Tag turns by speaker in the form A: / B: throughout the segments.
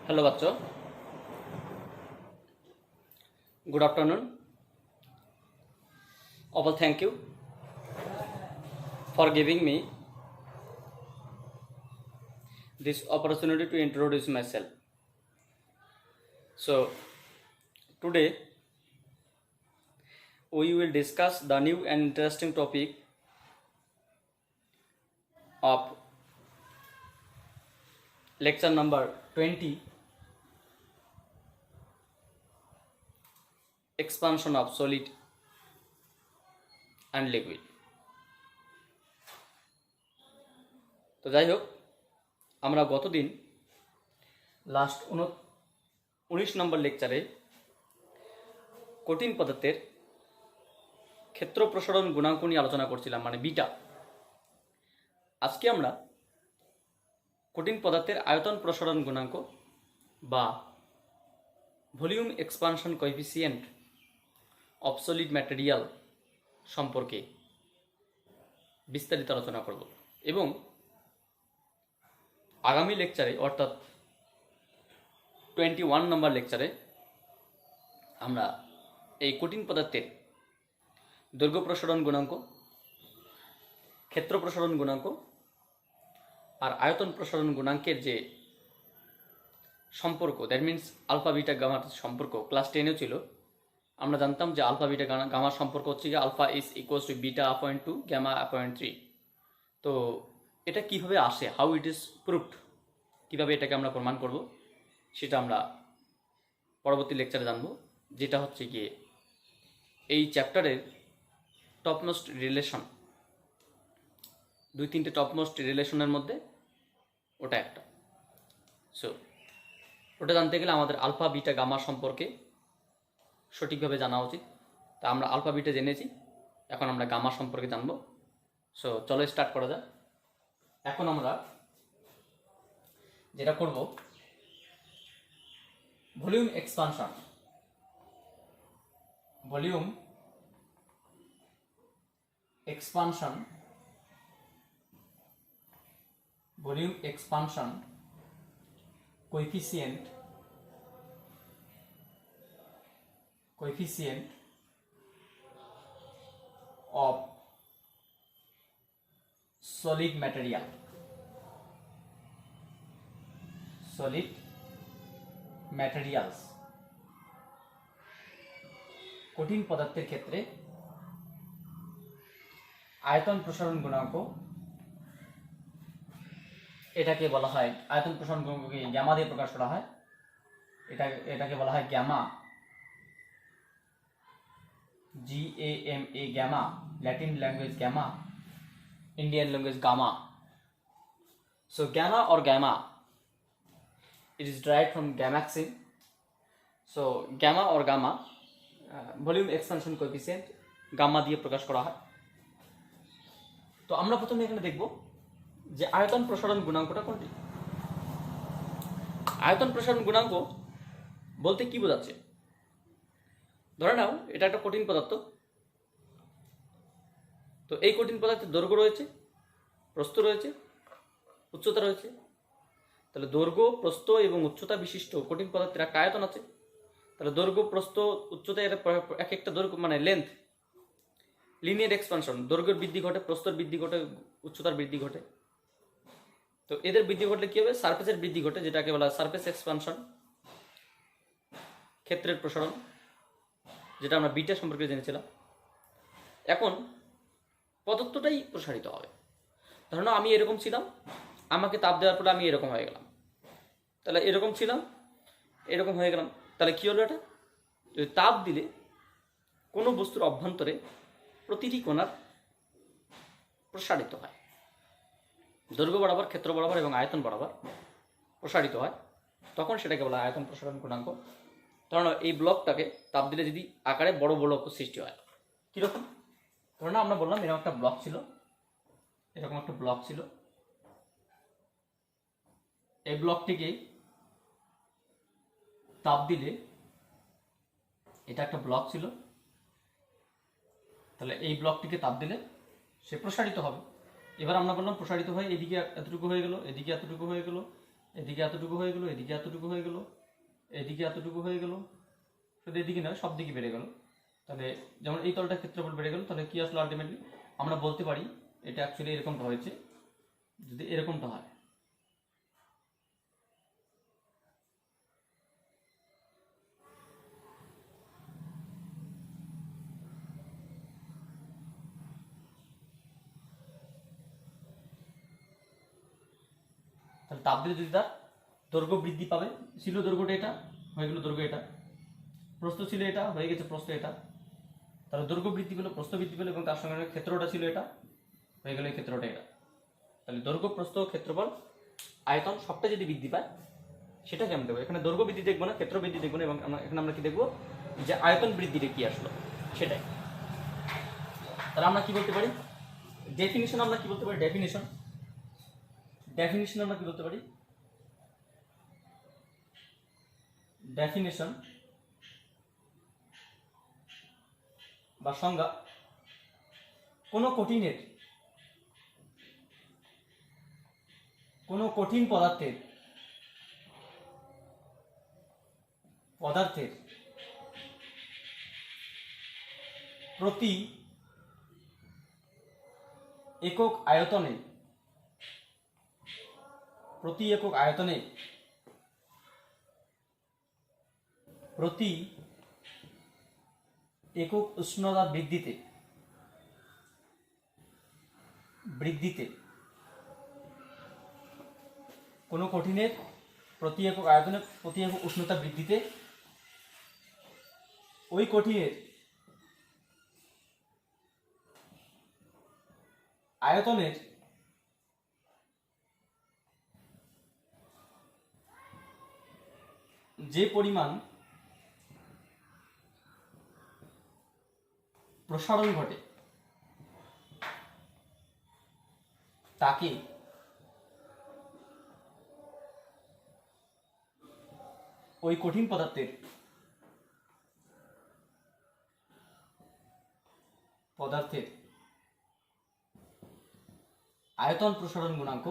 A: Hello बच्चों, good afternoon. All thank you for giving me this opportunity to introduce myself. So today we will discuss the new and interesting topic of lecture number 20, expansion of solid and liquid. তো যাই হোক, আমরা গতদিন last 19 নম্বর লেকচারে কঠিন পদার্থের ক্ষেত্র প্রসারণ গুণাঙ্ক নিয়ে আলোচনা করছিলাম, মানে বিটা. আজকে আমরা কঠিন পদার্থের আয়তন প্রসারণ গুণাঙ্ক বা volume expansion coefficient of solid material সম্পর্কে বিস্তারিত আলোচনা করব এবং আগামী লেকচারে অর্থাৎ 21 নম্বর লেকচারে আমরা এই কঠিন পদার্থের দৈর্ঘ্য প্রসারণ গুণাঙ্ক, ক্ষেত্র প্রসারণ গুণাঙ্ক আর আয়তন প্রসারণ গুণাঙ্কের যে সম্পর্ক, দ্যাট মিনস আলফা বিটা গামার সম্পর্ক ক্লাস 10এও ছিল. আমরা জানতাম যে আলফা বিটা গামার সম্পর্ক হচ্ছে যে alpha is equals to beta upon 2 gamma upon 3. তো এটা কিভাবে আসে, হাউ ইট ইজ প্রুভড, কীভাবে এটাকে আমরা প্রমাণ করব সেটা আমরা পরবর্তী লেকচারে জানবো, যেটা হচ্ছে গিয়ে এই চ্যাপ্টারের টপমোস্ট রিলেশন, 2-3টে টপমোস্ট রিলেশনের মধ্যে ওটা একটা. সো ওটা জানতে গেলে আমাদের আলফা বিটা গামা সম্পর্কে সঠিকভাবে জানা উচিত. তা আমরা আলফা বিটা জেনেছি, এখন আমরা গামা সম্পর্কে জানব. সো চলো স্টার্ট করা যাক. এখন আমরা যেটা করব, volume expansion, volume expansion, volume expansion coefficient of solid material, solid materials, কঠিন পদার্থের ক্ষেত্রে আয়তন প্রসারণ গুণাঙ্ক, এটাকে বলা হয় আয়তন প্রসারণ গুণাঙ্ককে গ্যামা দিয়ে প্রকাশ করা হয়. এটাকে বলা হয় gamma, GAMA, gamma, Latin language gamma, Indian language gamma. So gamma or gamma, it is derived from gamaxin. So gamma or gamma, volume expansion coefficient gamma দিয়ে প্রকাশ করা হয়. তো আমরা প্রথমে এখানে দেখব যে আয়তন প্রসারণ গুণাঙ্কটা কোনটি. আয়তন প্রসারণ গুণাঙ্ক বলতে কি বোঝাচ্ছে? ধরে নাও এটা একটা কঠিন পদার্থ. তো এই কঠিন পদার্থের দৈর্ঘ্য রয়েছে, প্রস্থ রয়েছে, উচ্চতা রয়েছে. তাহলে দৈর্ঘ্য, প্রস্থ এবং উচ্চতা বিশিষ্ট কঠিন পদার্থের একটা আয়তন আছে. তাহলে দৈর্ঘ্য, প্রস্থ, উচ্চতা এর এক একটা দৈর্ঘ্য মানে লেন্থ, লিনিয়ার এক্সপানশন, দৈর্ঘ্যের বৃদ্ধি ঘটে, প্রস্থের বৃদ্ধি ঘটে, উচ্চতার বৃদ্ধি ঘটে. তো এদের বৃদ্ধি ঘটলে কি হবে? সারফেসের বৃদ্ধি ঘটে, যেটাকে বলা হয় সারফেস এক্সপানশন, ক্ষেত্রের প্রসারণ, যেটা আমরা বিটা সম্পর্কে জেনেছিলাম. এখন পদার্থটাই প্রসারিত হবে. ধরো আমি এরকম ছিলাম, আমাকে তাপ দেওয়ার পরে আমি এরকম হয়ে গেলাম. তাহলে এরকম ছিলাম, এরকম হয়ে গেলাম. তাহলে কী হলো এটা? যদি তাপ দিলে কোনো বস্তুর অভ্যন্তরে প্রতিটি কণার প্রসারিত হয়, দৈর্ঘ্য বরাবর, ক্ষেত্র বরাবর এবং আয়তন বরাবর প্রসারিত হয়, তখন সেটাকে বলা হয় আয়তন প্রসারণ গুণাঙ্ক. ধরো এই ব্লকটাকে তাপ দিলে যদি আকারে বড় ব্লক সৃষ্টি হয়, কীরকম? ধরো না আমরা বললাম এরকম একটা ব্লক ছিল, এরকম একটা ব্লক ছিল, এই ব্লকটিকে তাপ দিলে, এটা একটা ব্লক ছিল, তাহলে এই ব্লকটিকে তাপ দিলে সে প্রসারিত হবে. এবার আমরা বললাম প্রসারিত হয়, এদিকে এতটুকু হয়ে গেল, এদিকে এতটুকু হয়ে গেল, এদিকে এতটুকু হয়ে গেল, এদিকে এতটুকু হয়ে গেল, এদিকে এতটুকু হয়ে গেল, শুধু এদিকে নয় সব দিকে বেড়ে গেল। তাহলে যেমন এই তলটা ক্ষেত্রফল বেড়ে গেল, তাহলে কি আসলো আলটিমেটলি আমরা বলতে পারি এটা অ্যাকচুয়ালি এরকমটা হয়েছে। যদি এরকমটা হয়, তাহলে তাপ দিলে যদি তার দৈর্ঘ্য বৃদ্ধি পাবে, ছিল দৈর্ঘ্যটা এটা, হয়ে গেল দৈর্ঘ্য এটা, প্রস্থ ছিল এটা, হয়ে গেছে প্রস্থ এটা, তাহলে দৈর্ঘ্য বৃদ্ধি পেলো, প্রস্থ বৃদ্ধি পেলো, এবং তার সঙ্গে ক্ষেত্রটা ছিল এটা, হয়ে গেল এই ক্ষেত্রটা এটা। তাহলে দৈর্ঘ্য, প্রস্থ, ক্ষেত্রফল, আয়তন সবটা যদি বৃদ্ধি পায় সেটাকে আমি দেখবো। এখানে দৈর্ঘ্য বৃদ্ধি দেখবো না, ক্ষেত্র বৃদ্ধি দেখবো না, এবং এখানে আমরা কি দেখবো যে আয়তন বৃদ্ধিটা কি আসলো সেটাই। তাহলে আমরা কি বলতে পারি, ডেফিনিশন আমরা কি বলতে পারি, ডেফিনিশন আমরা কি বলতে পারি, ডেফিনিশন বা সংজ্ঞা, কোনো কঠিন পদার্থের প্রতি একক আয়তনে প্রতি একক উষ্ণতা বৃদ্ধিতে কোনো কঠিনের প্রতি একক আয়তনে প্রতি একক উষ্ণতা বৃদ্ধিতে ওই কঠিনের আয়তনের যে পরিমাণ প্রসারণ ঘটে তাকে ওই কঠিন পদার্থের আয়তন প্রসারণ গুণাঙ্ক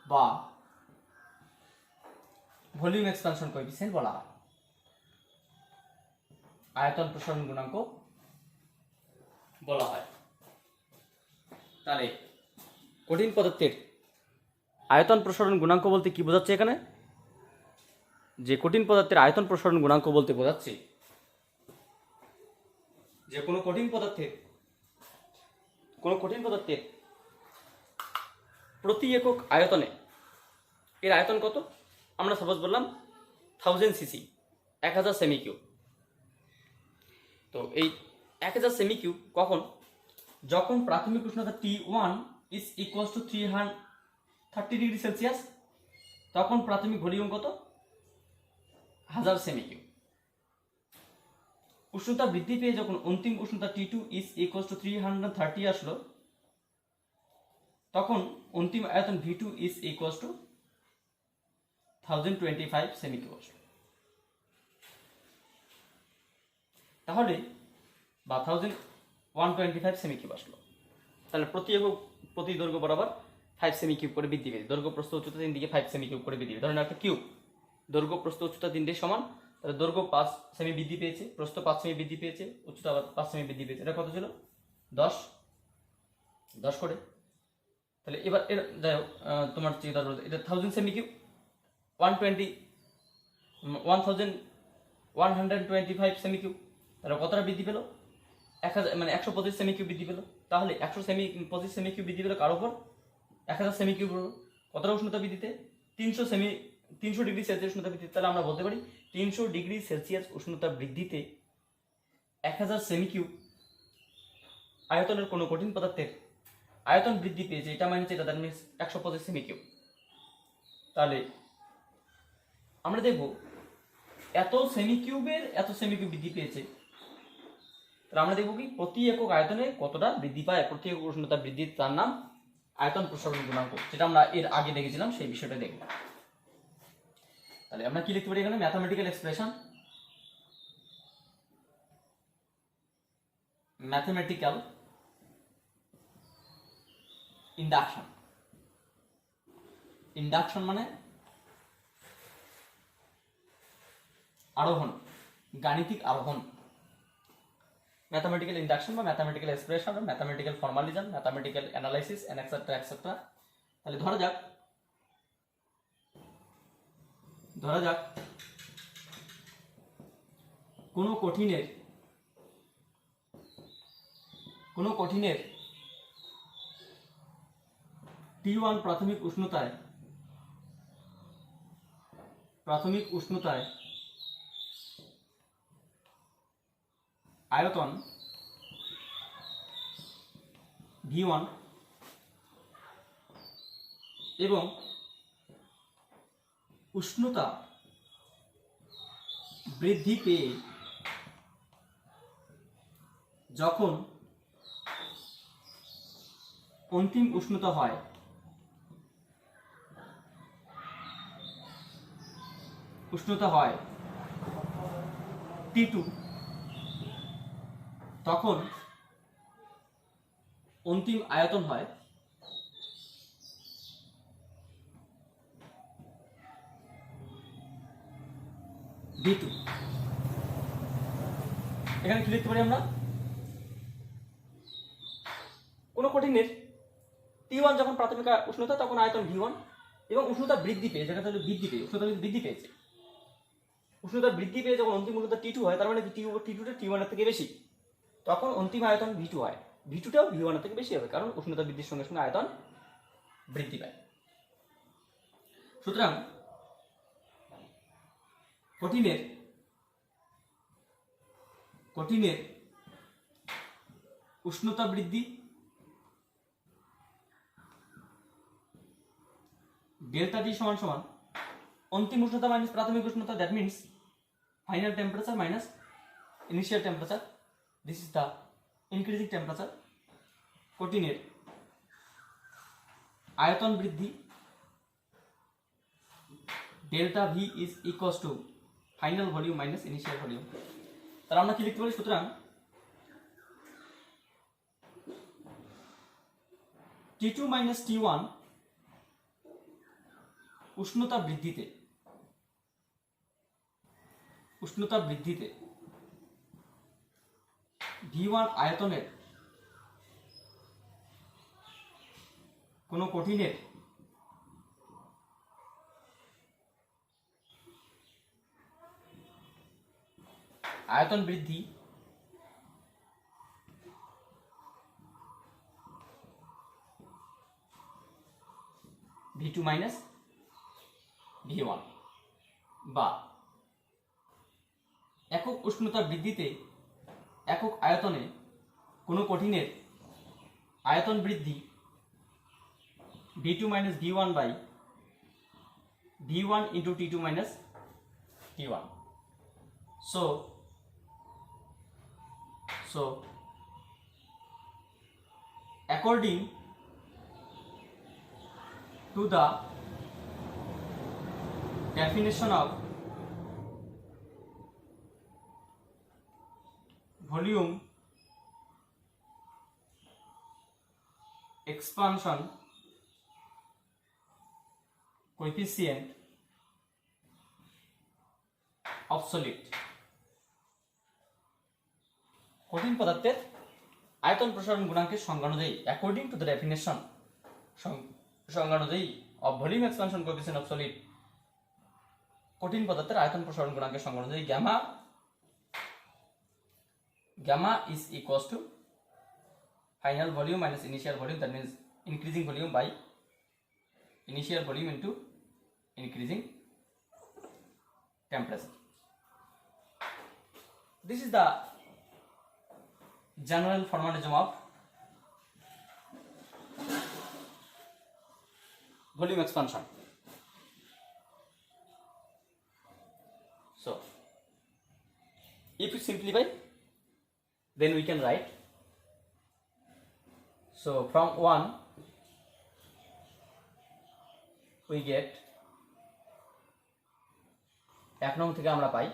A: বা ভলিউম এক্সপানশন কোএফিসিয়েন্ট বলা হয়। আয়তন প্রসারণ গুণাঙ্ক বলা হয়। তাহলে কঠিন পদার্থের আয়তন প্রসারণ গুণাঙ্ক বলতে কি বোঝাচ্ছে এখানে, যে কঠিন পদার্থের আয়তন প্রসারণ গুণাঙ্ক বলতে বোঝাচ্ছে যে কোনো কঠিন পদার্থের প্রতি একক আয়তনে, এর আয়তন কত, আমরা সাপোজ বললাম 1000 সিসি, 1000 সেমি কিউব। তো এই 1000 সেমি কিউব কখন, যখন প্রাথমিক উষ্ণতা T1 is equals two 330 degree Celsius, তখন প্রাথমিক ভলিউম কত, 1000 সেমি কিউব। উষ্ণতা বৃদ্ধি পেয়ে যখন অন্তিম উষ্ণতা T2 ইজ ইকুয়ালস টু 330 আসলো, তখন অন্তিম আয়তন V2 is equals two 1025 semi cube আসলো। তাহলে বা 1125 সেমি কিউব আসলো। তাহলে প্রতি দৈর্ঘ্য বরাবর 5 সেমি কিউব করে বৃদ্ধি পেয়েছে। দৈর্ঘ্য প্রস্থ উচ্চতা 3 দিকে 5 সেমি কিউব করে বৃদ্ধি পেয়েছে। ধরেন একটা কিউব, দৈর্ঘ্য প্রস্থ উচ্চতা 3 দিকে সমান, তাহলে দৈর্ঘ্য 5 সেমি বৃদ্ধি পেয়েছে, প্রস্থ 5 সেমি বৃদ্ধি পেয়েছে, উচ্চতা আবার 5 সেমি বৃদ্ধি পেয়েছে। এটা কত ছিল, 10 করে। তাহলে এবার এর যাই হোক, তোমার এটা 1000 সেমি কিউব, 1125 সেমি কিউব, তাহলে কতটা বৃদ্ধি পেল, 1000 মানে 125 সেমি কিউব বৃদ্ধি পেল। তাহলে 125 সেমি কিউব বৃদ্ধি পেল কার উপর, 1000 সেমি কিউব কতটা উষ্ণতা বৃদ্ধিতে, 300 ডিগ্রি সেলসিয়াস উষ্ণতা বৃদ্ধিতে। তাহলে আমরা বলতে পারি 300 ডিগ্রি সেলসিয়াস উষ্ণতা বৃদ্ধিতে 1000 সেমি কিউব আয়তনের কোনো কঠিন পদার্থের আয়তন বৃদ্ধি পেয়েছে, এটা মানে এটা দ্যাট মিনস 125 সেমি কিউব। তাহলে আমরা দেখব এত সেমি কিউব বৃদ্ধি পেয়েছে, তাহলে আমরা দেখব কি প্রতি একক আয়তনে কতটা বৃদ্ধি পায়, প্রতি একক উষ্ণতা বৃদ্ধি, তার নাম আয়তন প্রসারণ গুণাঙ্ক, যেটা আমরা এর আগে দেখেছিলাম, সেই বিষয়টা দেখব। তাহলে আমরা কি লিখতে পারি এখানে, ম্যাথমেটিক্যাল এক্সপ্রেশন, ইন্ডাকশন। ইন্ডাকশন মানে আরোহণ, গাণিতিক আরোহণ। ম্যাথামেটিক্যাল ইন্ডাকশন বা ম্যাথামেটিক্যাল এক্সপ্রেশন বা mathematical formalism, mathematical analysis and et cetera et cetera. তাহলে ধরা যাক কোনো কঠিনের T1 প্রাথমিক উষ্ণতায় আয়তন V1 এবং উষ্ণতা বৃদ্ধি পেয়ে যখন অন্তিম উষ্ণতা হয় T2, তখন অন্তিম আয়তন হয় V2। এখানে কি লিখতে পারি আমরা? কোনো কঠিনের T1 যখন প্রাথমিক উষ্ণতা তখন আয়তন V1 এবং উষ্ণতা বৃদ্ধি পেয়ে, যেটা হলো উষ্ণতা বৃদ্ধি পেয়েছে, উষ্ণতা বৃদ্ধি পেয়ে যখন অন্তিম উষ্ণতা T2 হয়, তার মানে T2টা T1 এর থেকে বেশি, তখন অন্তিম আয়তন V2 হয়। V2টাও V1 এর থেকে বেশি হবে, কারণ উষ্ণতা বৃদ্ধির সঙ্গে সঙ্গে আয়তন বৃদ্ধি পায়। সুতরাং কঠিনের উষ্ণতা বৃদ্ধি ডেল্টা টি সমান সমান অন্তিম উষ্ণতা মাইনাস প্রাথমিক উষ্ণতা, that means final temperature minus initial temperature, this is the increasing temperature. কঠিনের আয়তন বৃদ্ধি delta V is equals two final volume minus initial volume. তাহলে আমরা কি লিখতে পারি? সুতরাং T2 মাইনাস T1 উষ্ণতা বৃদ্ধিতে V1 আয়তনের কোনো কঠিনের আয়তন বৃদ্ধি V2 মাইনাস V1 বা একক উষ্ণতা বৃদ্ধিতে একক আয়তনে কোনো কঠিনের আয়তন বৃদ্ধি V2 minus V1 by V1 into T2 minus T1. So according to the definition of volume expansion coefficient of solid, কঠিন পদার্থের আয়তন প্রসারণ গুণাঙ্কের সংজ্ঞা অনুযায়ী অ্যাকর্ডিং টু দ্য ডেফিনেশন সংজ্ঞা অনুযায়ী of volume expansion coefficient of solid, কঠিন পদার্থের আয়তন প্রসারণ গুণাঙ্কের সংজ্ঞা অনুযায়ী gamma is equals to final volume minus initial volume, that means increasing volume by initial volume into increasing temperature. This is the general formalism of volume expansion. So if you simplify, then we can write, so from 1 we get, এক নং থেকে আমরা পাই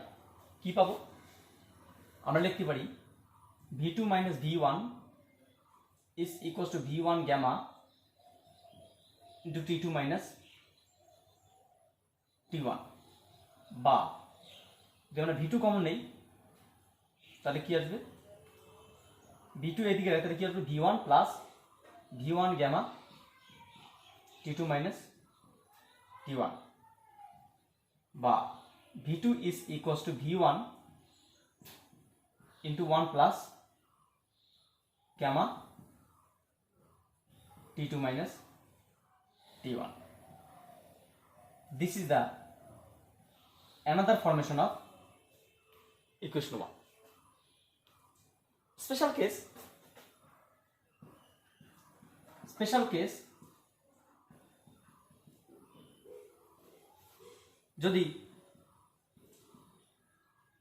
A: কি পাবো, আমরা লিখতে পারি V2 minus V1 is equals to V1 gamma into T2 minus T1, বা যদি আমরা V2 কমন নেই তাহলে কি আসবে, V2 এদিকে রাখে তাহলে কি আসবে, V1 plus V1 gamma T2 minus T1, বা V2 is equals to V1 into 1 plus gamma T2 minus T1. This is the another formation of equation 1. Special case যদি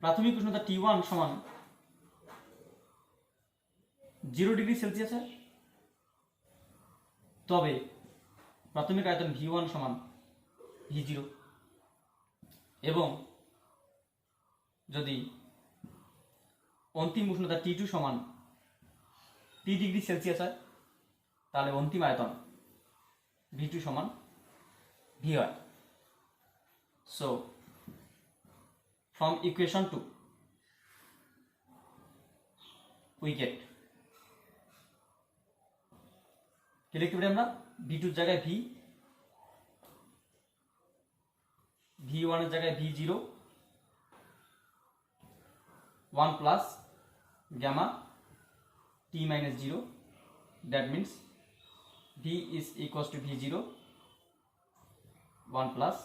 A: প্রাথমিক উষ্ণতা T1 সমান 0 ডিগ্রি সেলসিয়াস হয়, তবে প্রাথমিক আয়তন V1 সমান V0, এবং যদি অন্তিম উষ্ণতা T2 সমান T ডিগ্রি সেলসিয়াস হয়, তাহলে অন্তিম আয়তন V2 সমান V হয়। So from equation 2 we get কি লিখতে পারি আমরা, V2 এর জায়গায় V, V1 এর জায়গায় V0, 1 plus gamma T minus 0, that means V is equals to V0, 1 plus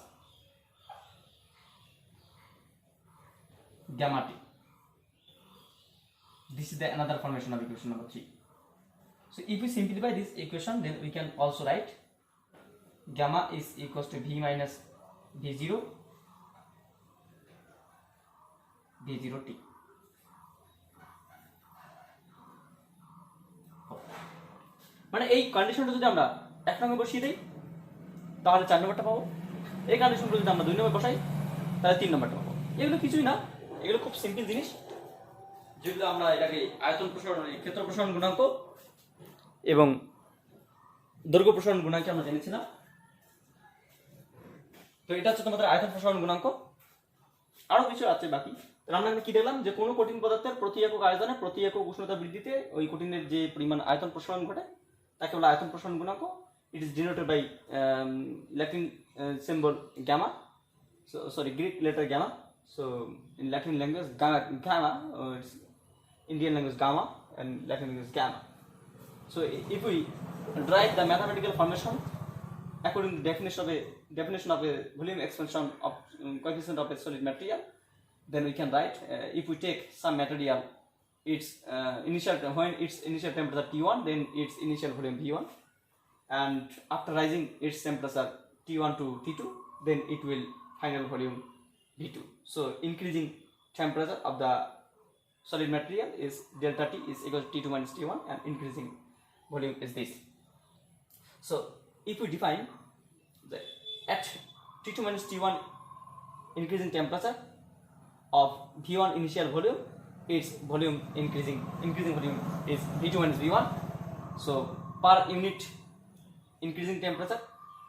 A: gamma T. This is the another formation of equation number 3. So if we simplify this equation, then we can also write gamma is equals to V minus V0 T. মানে এই কন্ডিশনটা যদি আমরা 1 নম্বরে বসিয়ে দেই তাহলে 4 নম্বরটা পাবো, এই কন্ডিশনটা যদি আমরা 2 নম্বরে বসাই তাহলে 3 নম্বরটা পাবো। এগুলো কিছুই না, এগুলো খুব সিম্পল জিনিস, যেগুলো আমরা এটাকে আয়তন প্রসারণ, ক্ষেত্র প্রসারণ গুণাঙ্ক এবং দৈর্ঘ্য প্রসারণ গুণাঙ্কে আমরা জেনেছিলাম। তো এটা হচ্ছে তোমাদের আয়তন প্রসারণ গুণাঙ্ক। আরো কিছু আছে বাকি। আমরা কি দেখলাম, যে কোনো কঠিন পদার্থের প্রতি একক আয়তনে প্রতি একক উষ্ণতা বৃদ্ধিতে ওই কঠিনের যে পরিমাণ আয়তন প্রসারণ ঘটে তাকে বলা আয়তন প্রসারণ গুণাঙ্ক। It is denoted by Latin symbol gamma, so sorry, Greek letter gamma. So in Latin language gamma, it's Indian language gamma, and Latin language gamma. So if we derive the mathematical formation according to the definition of a volume expansion of coefficient of a solid material, then we can write, if we take some material, its when its initial temperature T1, then its initial volume V1, and after rising its temperature T1 to T2, then it will final volume V2. So increasing temperature of the solid material is delta T is equal to T2 minus T1, and increasing volume is this. So if we define that at T2 minus T1 increasing temperature of V1 initial volume, its volume increasing volume is V2 minus V1. So per unit increasing temperature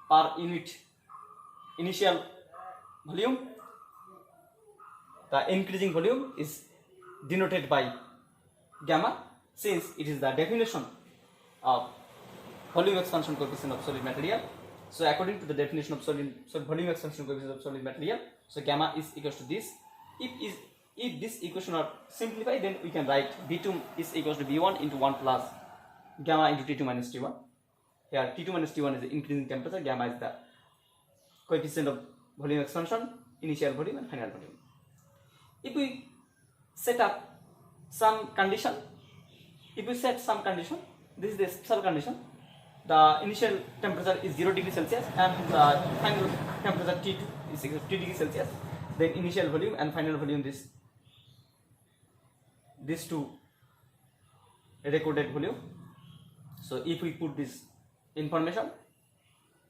A: per unit initial volume, the increasing volume is denoted by gamma, since it is the definition of volume expansion coefficient of solid material. So according to the definition of volume expansion coefficient of solid material, so gamma is equals to this. If this equation are simplified, then we can write V2 is equals to V1 into 1 plus gamma into T2 minus T1. Here T2 minus T1 is the increasing temperature, gamma is the coefficient of volume expansion, initial volume and final volume. If we set some condition, this is the special condition, the initial temperature is 0 degree Celsius and the final temperature T2 is equal to 3 degree Celsius, then initial volume and final volume, these two recorded volume. So if we put this information,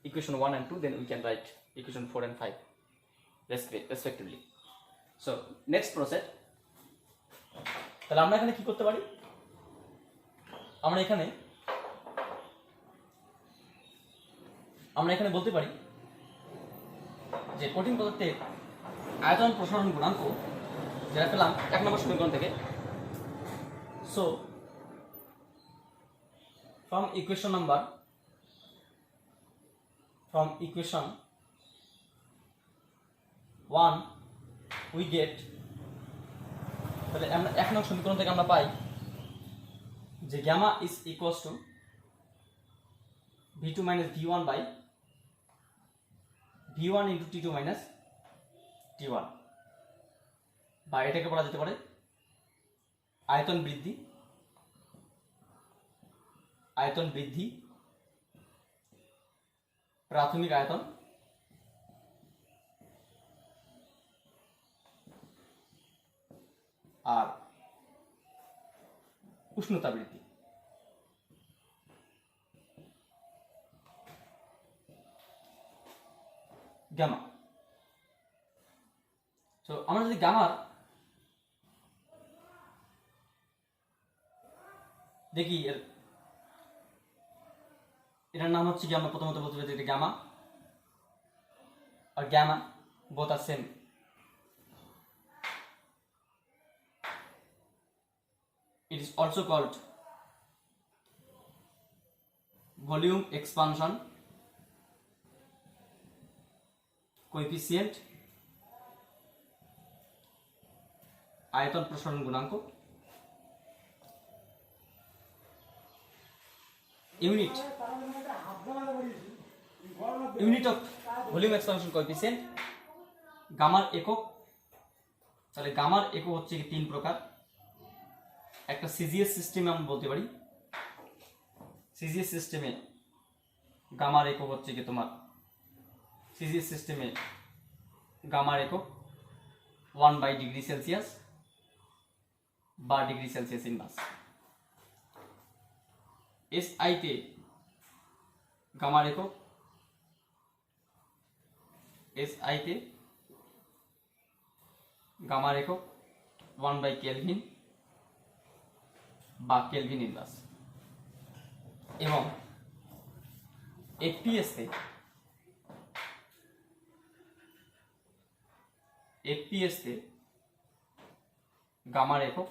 A: equation 1 and 2, then we can write equation 4 and 5 respectively. So next process, তাহলে আমরা এখানে কি করতে পারি, আমরা এখানে আমরা এখানে বলতে পারি যে কঠিন পদার্থের আয়তন প্রসারণ গুণাঙ্ক যেটা পেলাম 1 নম্বর সমীকরণ থেকে। So from equation 1 we get, তাহলে আমরা 1 নং সমীকরণ থেকে আমরা পাই যে gamma is equals to v2 minus v1 by v1 into t2 minus t1, বা এটাকে বলা যেতে পারে আয়তন বৃদ্ধি প্রাথমিক আয়তন আর উষ্ণতা বৃদ্ধি। গামা, তো আমরা যদি গামার দেখি এটার নাম হচ্ছে কি, আমরা প্রথমত বলতে পারি যে গামা আর gamma both are same। It is also called volume expansion coefficient, আয়তন প্রসারণ গুণাঙ্ক। Unit of volume expansion coefficient, গামার একক। তাহলে গামার একক হচ্ছে 3 প্রকার। একটা সিজিএস সিস্টেমে আমরা বলতে পারি, সিজিএস সিস্টেমে গামার একক হচ্ছে কি তোমার, সিজিএস সিস্টেমে গামার একক 1/ডিগ্রি সেলসিয়াস বা ডিগ্রি সেলসিয়াস ইনভার্স। এসআইতে গামার একক, এসআইতে গামার একক 1/কেলভিন বা কেলভিন ইনভার্স। এবং এফপিএসতে গামার একক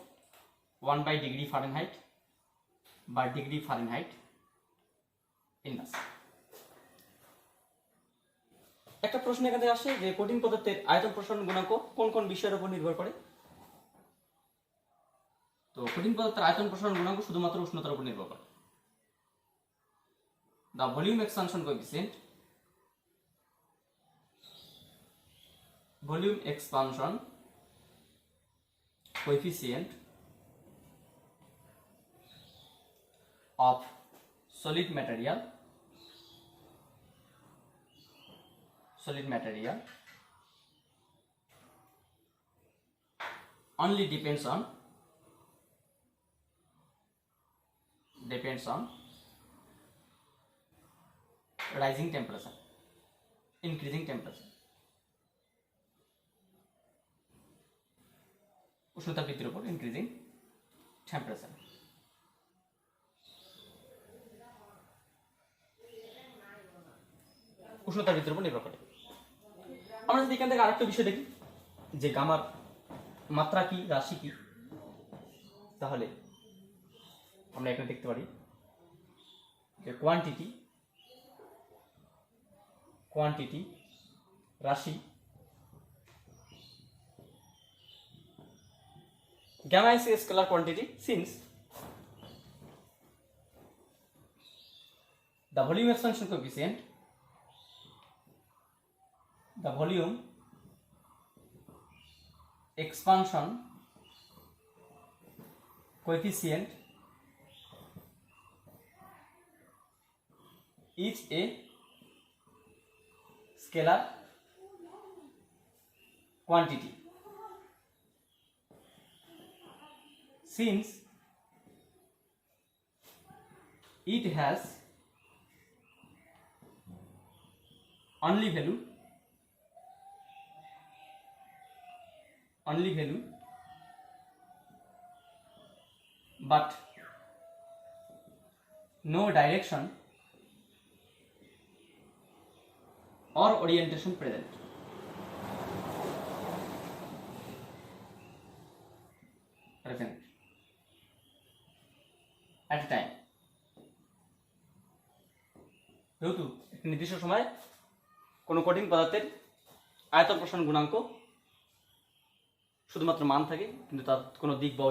A: 1/ডিগ্রি ফারেনহাইট বা ডিগ্রি ফারেনহাইট ইনভার্স। একটা প্রশ্ন এখান থেকে আসে যে কঠিন পদার্থের আয়তন প্রসারণ গুণাঙ্ক কোন কোন বিষয়ের উপর নির্ভর করে। তো কঠিন পদার্থের আয়তন প্রসারণ গুণাঙ্ক শুধুমাত্র উষ্ণতার উপর নির্ভর করে। The volume expansion coefficient of solid material only depends on rising temperature, increasing temperature, উষ্ণতা বৃদ্ধির উপর ইনক্রিজিং টেম্পারেচার। উষ্ণতা বৃদ্ধির উপর নির্ভর করে। আমরা যদি এখান থেকে আরেকটা বিষয় দেখি যে গামার মাত্রা কি, রাশি কি, তাহলে আমরা এখানে দেখতে পারি যে কোয়ান্টিটি রাশি। Gamma is a scalar quantity since the volume expansion coefficient, is a scalar quantity since it has only value but no direction or orientation present at a time। যেহেতু একটি নির্দিষ্ট সময়ে কোনো কঠিন পদার্থের আয়তন প্রসারণ গুণাঙ্ক শুধুমাত্র মান থাকে, কিন্তু তার কোনো দিক বা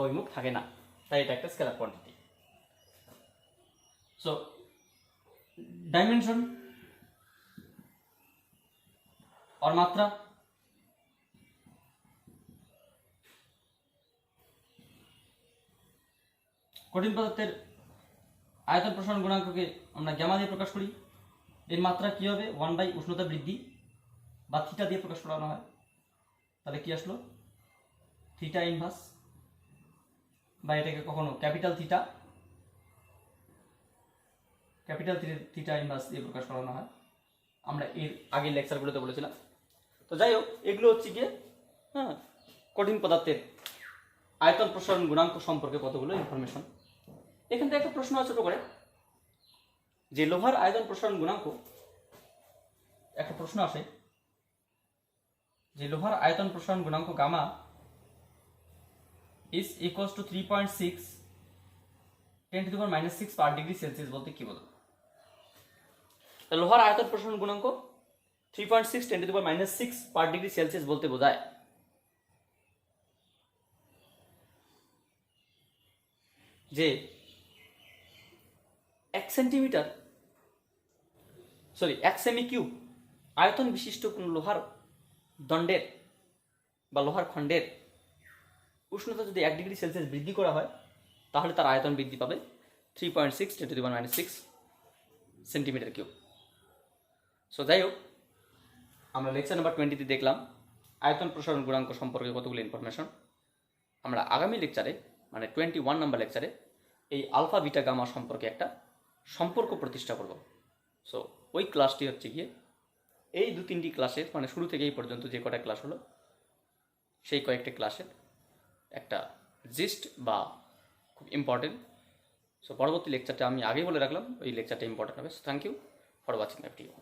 A: অভিমুখ থাকে না, তাই এটা একটা স্কেলার কোয়ান্টিটি। সো ডাইমেনশন और মাত্রা কঠিন পদার্থের আয়তন প্রসারণ গুণাঙ্ককে আমরা গ্যামা দিয়ে প্রকাশ করি। এর মাত্রা কি হবে? 1 উষ্ণতা বৃদ্ধি বা থিটা দিয়ে প্রকাশ করানো হয়। তাহলে কি আসলো? থিটা ইনভার্স, বা এটাকে কখনো ক্যাপিটাল থিটা ইনভার্স দিয়ে প্রকাশ করানো হয়। আমরা এর আগের লেকচারগুলোতে বলেছিলাম। তো যাই হোক, এগুলো হচ্ছে গিয়ে কঠিন পদার্থের আয়তন প্রসারণ গুণাঙ্ক সম্পর্কে কতগুলো ইনফরমেশন। এখান থেকে একটা প্রশ্ন আছে ছোট করে, যে লোহার আয়তন প্রসারণ গুণাঙ্ক, একটা প্রশ্ন আসে যে লোহার আয়তন প্রসারণ গুণাঙ্ক gamma is equals to 3.6 10⁻⁻⁶ per degree Celsius বলতে কি বলো? লোহার আয়তন প্রসারণ গুণাঙ্ক 3.6 10⁻⁻⁶ পার ডিগ্রি সেলসিয়াস বলতে বোঝায় যে 1 সেমি কিউব আয়তন বিশিষ্ট কোন লোহার দণ্ডের বা লোহার খণ্ডের উষ্ণতা যদি 1 ডিগ্রি সেলসিয়াস বৃদ্ধি করা হয়, তাহলে তার আয়তন বৃদ্ধি পাবে 3.6 10⁻⁶ সেন্টিমিটার কিউব। সো যাই হোক, আমরা লেকচার নাম্বার 20-তে দেখলাম আয়তন প্রসারণ গুণাঙ্ক সম্পর্কে কতগুলো ইনফরমেশন। আমরা আগামী লেকচারে, মানে 21 নম্বর লেকচারে, এই আলফা বিটা গামা সম্পর্কে একটা সম্পর্ক প্রতিষ্ঠা করব। সো ওই ক্লাসটি হচ্ছে গিয়ে এই 2-3টি ক্লাসের, মানে শুরু থেকে এই পর্যন্ত যে কটা ক্লাস হলো সেই কয়েকটা ক্লাসের একটা জিস্ট বা খুব ইম্পর্টেন্ট। সো পরবর্তী লেকচারটা আমি আগেই বলে রাখলাম, ওই লেকচারটা ইম্পর্টেন্ট হবে। So thank you for watching my video.